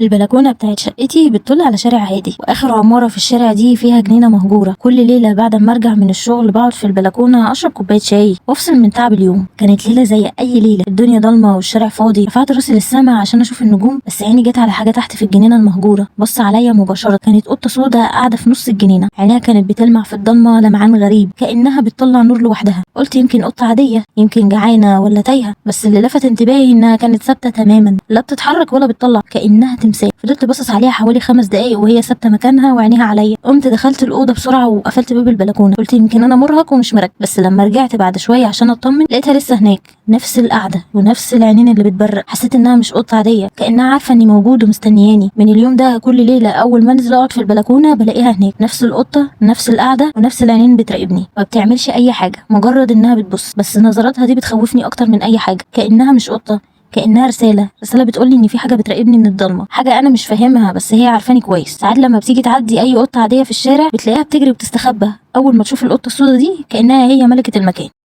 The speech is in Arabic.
البلكونة بتاعت شقتي بتطل على شارع هادي، واخر عمارة في الشارع دي فيها جنينة مهجورة. كل ليلة بعد ما ارجع من الشغل بقعد في البلكونة اشرب كوباية شاي وافصل من تعب اليوم. كانت ليلة زي اي ليلة، الدنيا ضلمة والشارع فاضي. رفعت راسي للسما عشان اشوف النجوم، بس عيني جت على حاجة تحت في الجنينة المهجورة. بص عليا مباشرة، كانت قطة سودا قاعدة في نص الجنينة. عينيها كانت بتلمع في الضلمة لمعان غريب، كأنها بتطلع نور لوحدها. قلت يمكن قطة عادية، يمكن جعانة ولا تايهة، بس اللي لفت انتباهي انها كانت ثابتة تماما، لا بتتحرك ولا بتطلع، كأنها تمثال. فضلت باصص عليها حوالي 5 دقايق وهي ثابته مكانها وعينيها عليا. قمت دخلت الاوضه بسرعه وقفلت باب البلكونه. قلت يمكن انا مرهق ومش مركز، بس لما رجعت بعد شويه عشان اطمن لقيتها لسه هناك، نفس القعده ونفس العينين اللي بتبرق. حسيت انها مش قطه عاديه، كانها عارفه اني موجود ومستنياني. من اليوم ده كل ليله اول ما انزل اقعد في البلكونه بلاقيها هناك، نفس القطه، نفس القعده، ونفس العينين بتراقبني. ما بتعملش اي حاجه، مجرد انها بتبص، بس نظراتها دي بتخوفني اكتر من اي حاجه. كانها مش قطه، كأنها رسالة بتقولي ان في حاجة بتراقبني من الضلمة، حاجة انا مش فاهمها بس هي عارفاني كويس. ساعات لما بتيجي تعدي اي قطة عادية في الشارع بتلاقيها بتجري وبتستخبى، اول ما تشوف القطة السودا دي كأنها هي ملكة المكان.